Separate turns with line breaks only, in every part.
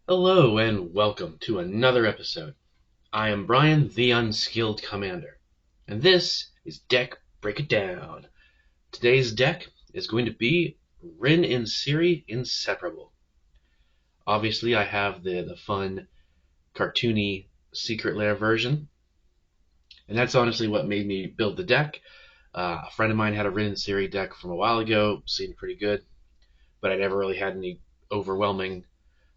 Hello and welcome to another episode. I am Brian, the Unskilled Commander, and this is Deck Break It Down. Today's deck is going to be Rin and Seri Inseparable. Obviously, I have the fun, cartoony Secret Lair version, and that's honestly what made me build the deck. A friend of mine had a Rin and Seri deck from a while ago, seemed pretty good, but I never really had any overwhelming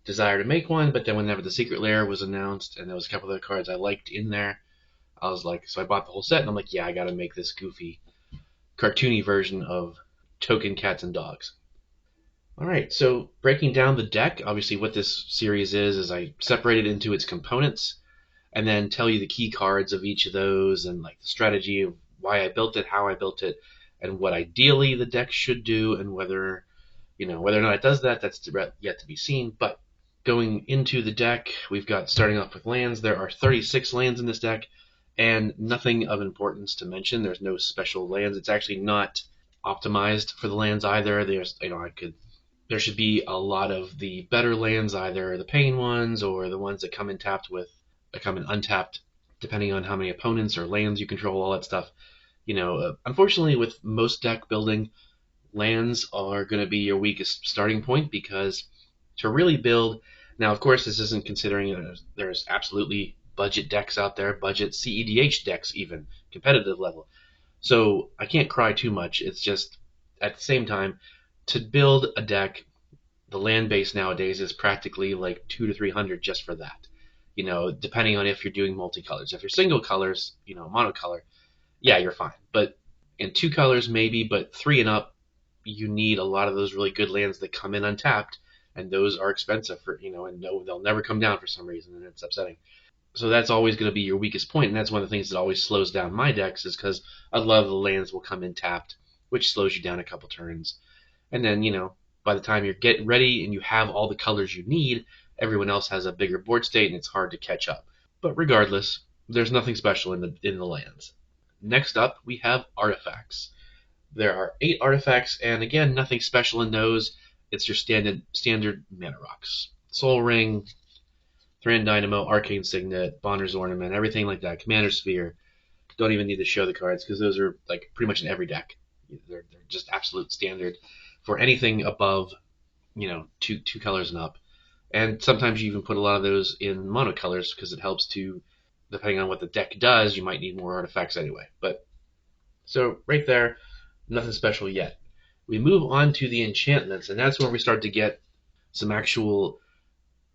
desire to make one, but then whenever the Secret Lair was announced and there was a couple of cards I liked in there, I was like, so I bought the whole set and I'm like, yeah, I gotta make this goofy, cartoony version of token cats and dogs. Alright, so breaking down the deck, obviously what this series is I separate it into its components and then tell you the key cards of each of those and like the strategy of why I built it, how I built it, and what ideally the deck should do and whether or not it does that, that's yet to be seen. But going into the deck, we've got starting off with lands. There are 36 lands in this deck, and nothing of importance to mention. There's no special lands. It's actually not optimized for the lands either. There should be a lot of the better lands, either the pain ones or the ones that come in tapped with, that come in untapped, depending on how many opponents or lands you control, all that stuff. Unfortunately, with most deck building, lands are going to be your weakest starting point because to really build. Now, of course, this isn't considering there's absolutely budget decks out there, budget CEDH decks, even competitive level. So I can't cry too much. It's just at the same time, to build a deck, the land base nowadays is practically like 200 to 300 just for that. Depending on if you're doing multicolors. If you're single colors, monocolor, yeah, you're fine. But in two colors, maybe, but three and up, you need a lot of those really good lands that come in untapped, and those are expensive and no, they'll never come down for some reason, and it's upsetting. So that's always going to be your weakest point, and that's one of the things that always slows down my decks is because a lot of the lands will come in tapped, which slows you down a couple turns. And then, by the time you're getting ready and you have all the colors you need, everyone else has a bigger board state, and it's hard to catch up. But regardless, there's nothing special in the lands. Next up, we have artifacts. There are 8 artifacts, and again, nothing special in those. It's your standard mana rocks. Soul Ring, Thran Dynamo, Arcane Signet, Bonder's Ornament, everything like that. Commander Sphere. Don't even need to show the cards because those are like pretty much in every deck. They're just absolute standard for anything above, two colors and up. And sometimes you even put a lot of those in monocolors because it helps to, depending on what the deck does, you might need more artifacts anyway. But so right there, nothing special yet. We move on to the enchantments, and that's where we start to get some actual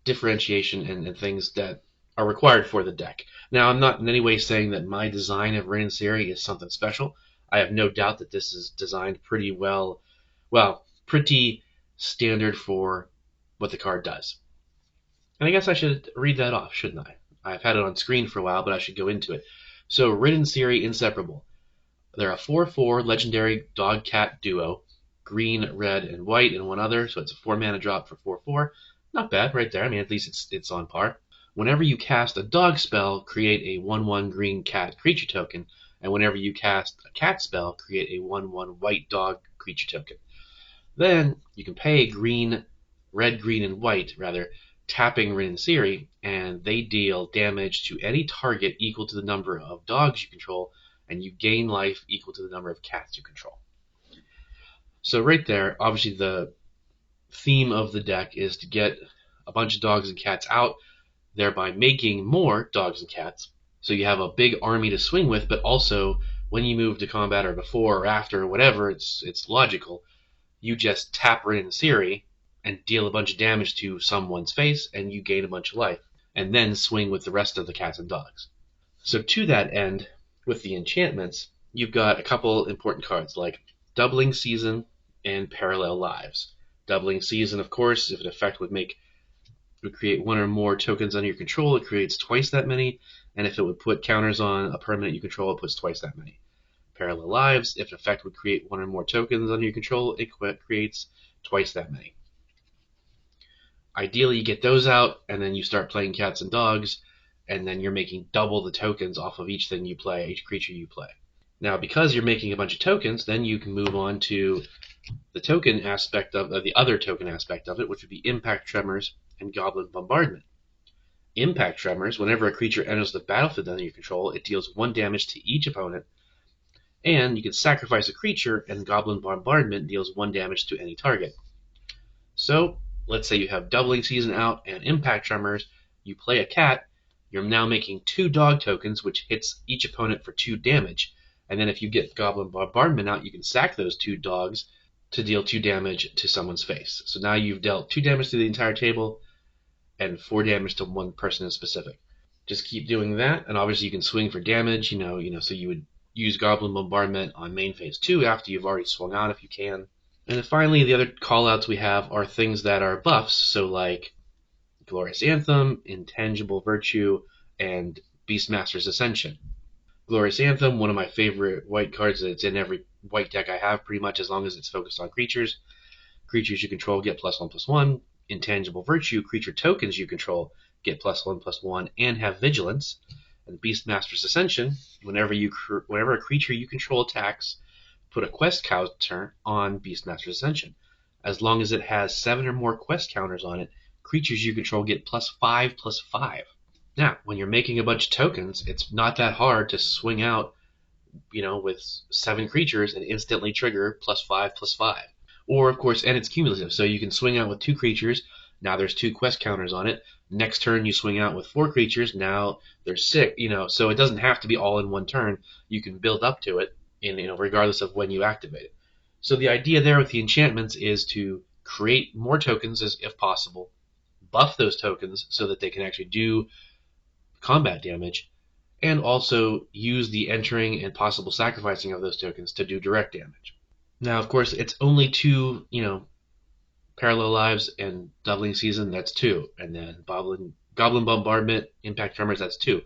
differentiation and things that are required for the deck. Now, I'm not in any way saying that my design of Rin and Seri is something special. I have no doubt that this is designed pretty well, pretty standard for what the card does. And I guess I should read that off, shouldn't I? I've had it on screen for a while, but I should go into it. So, Rin and Seri Inseparable. They're a 4/4 legendary dog-cat duo, green, red, and white, and one other, so it's a 4 mana drop for 4/4. Not bad right there. I mean, at least it's on par. Whenever you cast a dog spell, create a 1/1 green cat creature token, and whenever you cast a cat spell, create a 1/1 white dog creature token. Then you can pay red, green, and white, rather, tapping Rin and Seri, and they deal damage to any target equal to the number of dogs you control, and you gain life equal to the number of cats you control. So right there, obviously the theme of the deck is to get a bunch of dogs and cats out, thereby making more dogs and cats. So you have a big army to swing with, but also when you move to combat or before or after or whatever, it's logical. You just tap Rin and Seri and deal a bunch of damage to someone's face, and you gain a bunch of life, and then swing with the rest of the cats and dogs. So to that end, with the enchantments, you've got a couple important cards like Doubling Season and Parallel Lives. Doubling Season, of course, if an effect would create one or more tokens under your control, it creates twice that many, and if it would put counters on a permanent you control, it puts twice that many. Parallel Lives, if an effect would create one or more tokens under your control, it creates twice that many. Ideally, you get those out, and then you start playing cats and dogs, and then you're making double the tokens off of each thing you play, each creature you play. Now, because you're making a bunch of tokens, then you can move on to the token aspect of the other token aspect of it, which would be Impact Tremors and Goblin Bombardment. Impact Tremors, whenever a creature enters the battlefield under your control, it deals 1 damage to each opponent. And you can sacrifice a creature, and Goblin Bombardment deals 1 damage to any target. So, let's say you have Doubling Season out and Impact Tremors, you play a cat, you're now making 2 dog tokens, which hits each opponent for 2 damage. And then if you get Goblin Bombardment out, you can sack those 2 dogs to deal 2 damage to someone's face. So now you've dealt 2 damage to the entire table and 4 damage to one person in specific. Just keep doing that, and obviously you can swing for damage, so you would use Goblin Bombardment on main phase 2 after you've already swung out if you can. And then finally, the other callouts we have are things that are buffs, so like Glorious Anthem, Intangible Virtue, and Beastmaster's Ascension. Glorious Anthem, one of my favorite white cards that's in every white deck I have, pretty much as long as it's focused on creatures. Creatures you control get +1/+1. Intangible Virtue, creature tokens you control get +1/+1 and have Vigilance. And Beastmaster's Ascension, whenever a creature you control attacks, put a quest counter on Beastmaster's Ascension. As long as it has 7 or more quest counters on it, creatures you control get +5/+5. Now, when you're making a bunch of tokens, it's not that hard to swing out, with 7 creatures and instantly trigger +5/+5. Or, of course, and it's cumulative, so you can swing out with 2 creatures, now there's 2 quest counters on it. Next turn you swing out with 4 creatures, now there's 6, so it doesn't have to be all in one turn. You can build up to it, regardless of when you activate it. So the idea there with the enchantments is to create more tokens if possible, buff those tokens so that they can actually do combat damage, and also use the entering and possible sacrificing of those tokens to do direct damage. Now, of course, it's only 2, Parallel Lives and Doubling Season, that's 2. And then Goblin Bombardment, Impact Tremors, that's 2.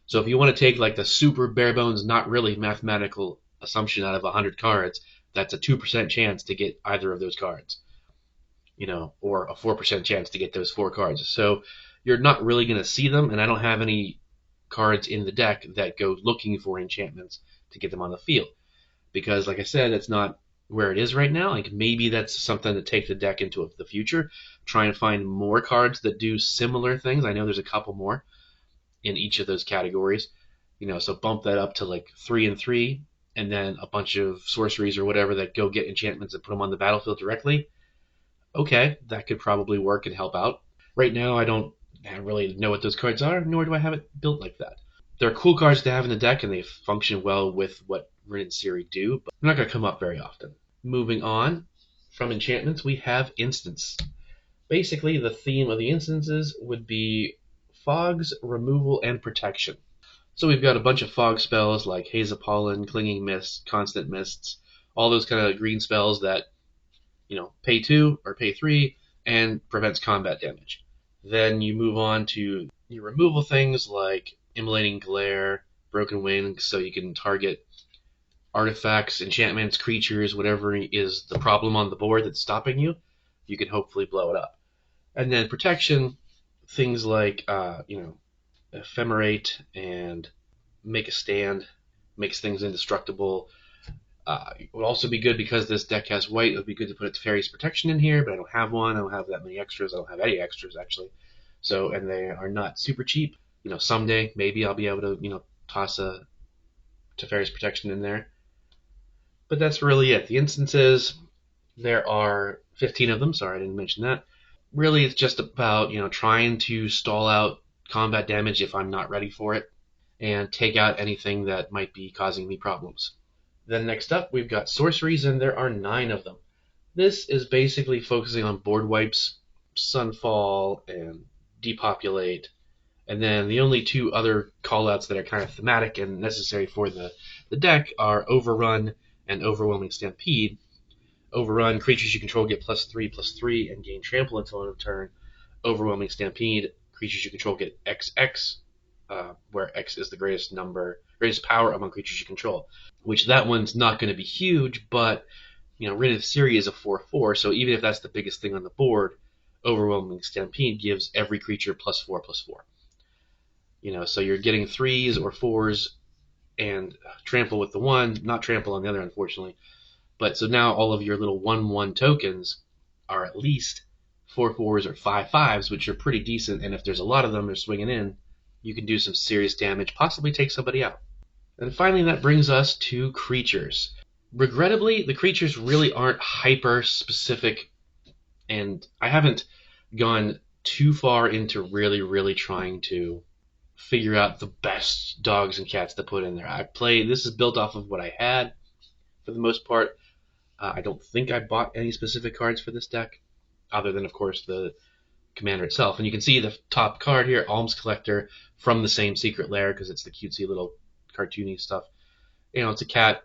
So if you want to take like the super bare bones, not really mathematical assumption out of 100 cards, that's a 2% chance to get either of those cards. Or a 4% chance to get those 4 cards. So you're not really going to see them, and I don't have any cards in the deck that go looking for enchantments to get them on the field. Because, like I said, it's not where it is right now. Like, maybe that's something to take the deck into the future. Try and find more cards that do similar things. I know there's a couple more in each of those categories. So bump that up to like 3 and 3, and then a bunch of sorceries or whatever that go get enchantments and put them on the battlefield directly. Okay, that could probably work and help out. Right now, I don't really know what those cards are, nor do I have it built like that. They're cool cards to have in the deck, and they function well with what Rin and Seri do, but they're not going to come up very often. Moving on, from enchantments, we have instants. Basically, the theme of the instances would be fogs, removal, and protection. So we've got a bunch of fog spells like Haze of Pollen, Clinging Mist, Constant Mists, all those kind of green spells that, pay 2 or pay 3 and prevents combat damage. Then you move on to your removal things like Immolating Glare, Broken Wings, so you can target artifacts, enchantments, creatures, whatever is the problem on the board that's stopping you. You can hopefully blow it up. And then protection, things like, Ephemerate and Make a Stand, makes things indestructible. It would also be good because this deck has white. It would be good to put Teferi's Protection in here, but I don't have one. I don't have that many extras. I don't have any extras, actually. So, and they are not super cheap. Someday, maybe I'll be able to, toss a Teferi's Protection in there. But that's really it. The instances, there are 15 of them. Sorry, I didn't mention that. Really, it's just about, trying to stall out combat damage if I'm not ready for it, and take out anything that might be causing me problems. Then next up, we've got sorceries, and there are 9 of them. This is basically focusing on board wipes, Sunfall, and Depopulate. And then the only 2 other callouts that are kind of thematic and necessary for the deck are Overrun and Overwhelming Stampede. Overrun, creatures you control get +3/+3 and gain trample until end of turn. Overwhelming Stampede, creatures you control get XX, where X is the greatest power among creatures you control. Which that one's not going to be huge, but Rin and Seri is a 4/4, so even if that's the biggest thing on the board, Overwhelming Stampede gives every creature +4/+4. So you're getting 3s or 4s and trample with the 1, not trample on the other, unfortunately. But so now all of your little 1/1 tokens are at least 4/4s or 5/5s, which are pretty decent, and if there's a lot of them they're swinging in, you can do some serious damage, possibly take somebody out. And finally, that brings us to creatures. Regrettably, the creatures really aren't hyper specific, and I haven't gone too far into really trying to figure out the best dogs and cats to put in there. This is built off of what I had for the most part. I don't think I bought any specific cards for this deck, other than, of course, the commander itself. And you can see the top card here, Alms Collector, from the same Secret Lair, because it's the cutesy little cartoony stuff. It's a cat,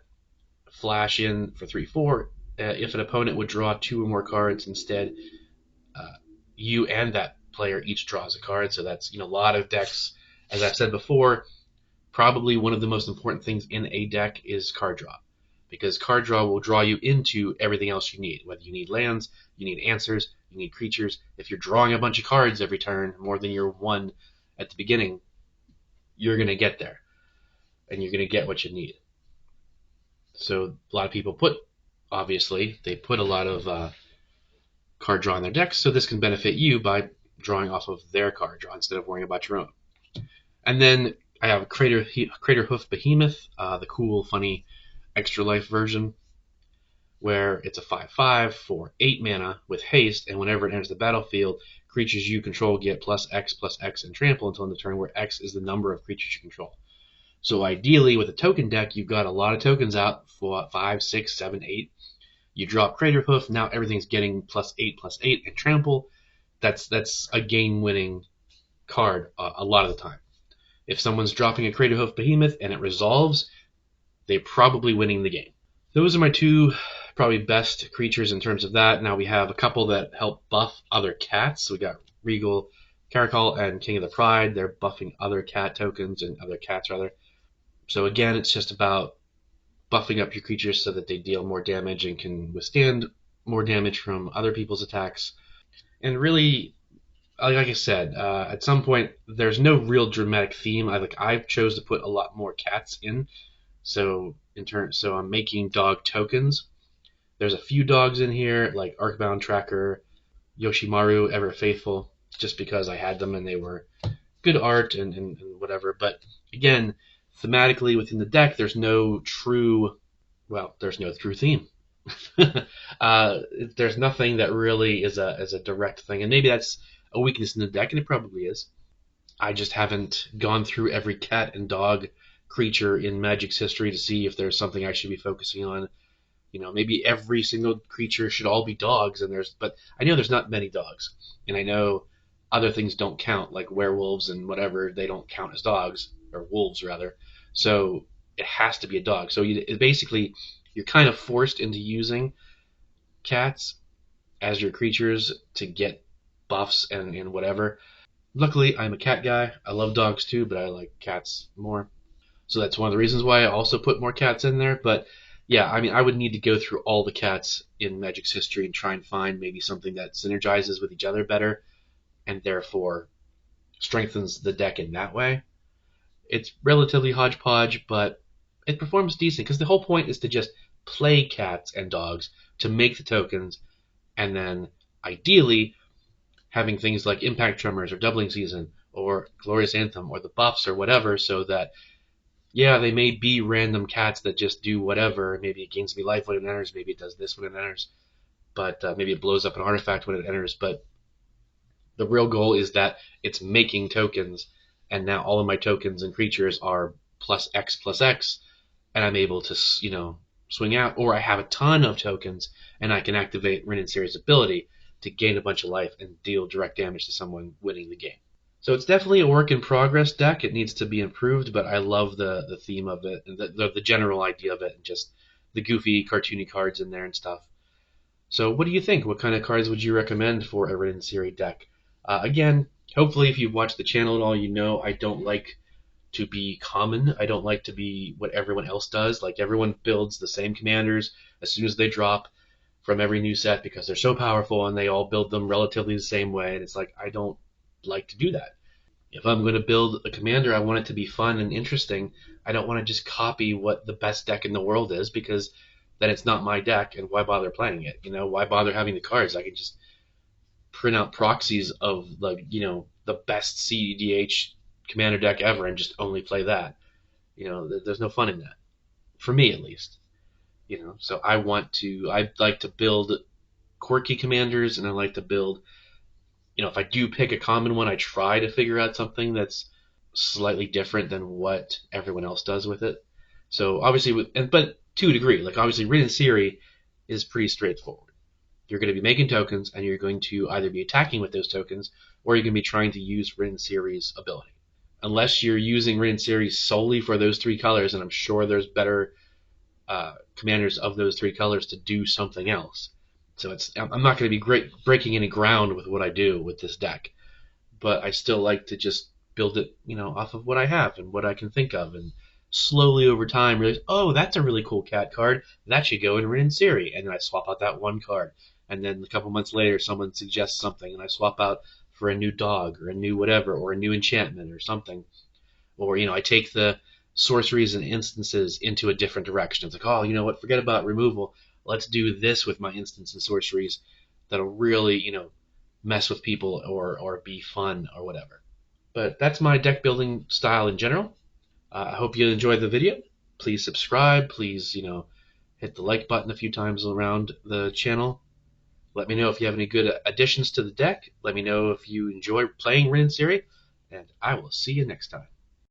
flash in for 3/4. If an opponent would draw 2 or more cards instead, you and that player each draws a card. So that's, a lot of decks, as I've said before, probably one of the most important things in a deck is card draw. Because card draw will draw you into everything else you need. Whether you need lands, you need answers, you need creatures. If you're drawing a bunch of cards every turn, more than your one at the beginning, you're going to get there. And you're going to get what you need. So a lot of people obviously, they put a lot of card draw in their decks, so this can benefit you by drawing off of their card draw instead of worrying about your own. And then I have Crater Hoof Behemoth, the cool, funny, extra life version, where it's a 5/5 for 8 mana with haste, and whenever it enters the battlefield, creatures you control get +X and trample until end of turn, where X is the number of creatures you control. So ideally, with a token deck, you've got a lot of tokens out for 5, 6, 7, 8. You drop Crater Hoof, now everything's getting +8 and trample. That's a game-winning card a lot of the time. If someone's dropping a Crater Hoof Behemoth and it resolves, they're probably winning the game. Those are my 2 probably best creatures in terms of that. Now we have a couple that help buff other cats. So we got Regal Caracal and King of the Pride. They're buffing other cat tokens and other cats, rather. So again, it's just about buffing up your creatures so that they deal more damage and can withstand more damage from other people's attacks. And really, like I said, at some point, there's no real dramatic theme. I've chose to put a lot more cats in. So I'm making dog tokens. There's a few dogs in here, like Arcbound Tracker, Yoshimaru, Ever Faithful, just because I had them and they were good art and whatever. But again, thematically within the deck, there's no true theme. There's nothing that really is a direct thing, and maybe that's a weakness in the deck, and it probably is. I just haven't gone through every cat and dog creature in Magic's history to see if there's something I should be focusing on. Maybe every single creature should all be dogs, but I know there's not many dogs, and I know other things don't count, like werewolves and whatever. They don't count as dogs, or wolves rather. So it has to be a dog. So you're kind of forced into using cats as your creatures to get buffs and whatever. Luckily, I'm a cat guy. I love dogs too, but I like cats more. So that's one of the reasons why I also put more cats in there. But yeah, I would need to go through all the cats in Magic's history and try and find maybe something that synergizes with each other better and therefore strengthens the deck in that way. It's relatively hodgepodge, but it performs decent because the whole point is to just play cats and dogs to make the tokens, and then ideally having things like Impact Tremors or Doubling Season or Glorious Anthem or the buffs or whatever, so that they may be random cats that just do whatever. Maybe it gains me life when it enters, maybe it does this when it enters, but maybe it blows up an artifact when it enters. But the real goal is that it's making tokens, and now all of my tokens and creatures are +X, and I'm able to, swing out, or I have a ton of tokens, and I can activate Rin and Seri's ability to gain a bunch of life and deal direct damage to someone winning the game. So it's definitely a work in progress deck. It needs to be improved, but I love the theme of it, and the general idea of it, and just the goofy, cartoony cards in there and stuff. So what do you think? What kind of cards would you recommend for a Rin and Seri deck? Again, hopefully if you've watched the channel at all, I don't like to be common. I don't like to be what everyone else does. Like, everyone builds the same commanders as soon as they drop from every new set because they're so powerful, and they all build them relatively the same way. And it's like, I don't like to do that. If I'm going to build a commander, I want it to be fun and interesting. I don't want to just copy what the best deck in the world is, because then it's not my deck, and why bother playing it? Why bother having the cards? I can just print out proxies of the best CEDH commander deck ever and just only play that. There's no fun in that, for me at least. So I like to build quirky commanders, and I like to build, if I do pick a common one, I try to figure out something that's slightly different than what everyone else does with it. So obviously, but to a degree, like obviously Rin and Seri is pretty straightforward. You're going to be making tokens, and you're going to either be attacking with those tokens, or you're going to be trying to use Rin and Seri's ability. Unless you're using Rin and Seri solely for those three colors, and I'm sure there's better commanders of those three colors to do something else. So I'm not going to be breaking any ground with what I do with this deck, but I still like to just build it, off of what I have and what I can think of, and slowly over time realize, oh, that's a really cool cat card. That should go in Rin and Seri, and then I swap out that one card, and then a couple months later, someone suggests something, and I swap out for a new dog or a new whatever or a new enchantment or something, or I take the sorceries and instances into a different direction. It's like, oh, you know what? Forget about removal. Let's do this with my instants and sorceries that'll really, mess with people or be fun or whatever. But that's my deck building style in general. I hope you enjoyed the video. Please subscribe. Please, hit the like button a few times around the channel. Let me know if you have any good additions to the deck. Let me know if you enjoy playing Rin and Seri, and I will see you next time.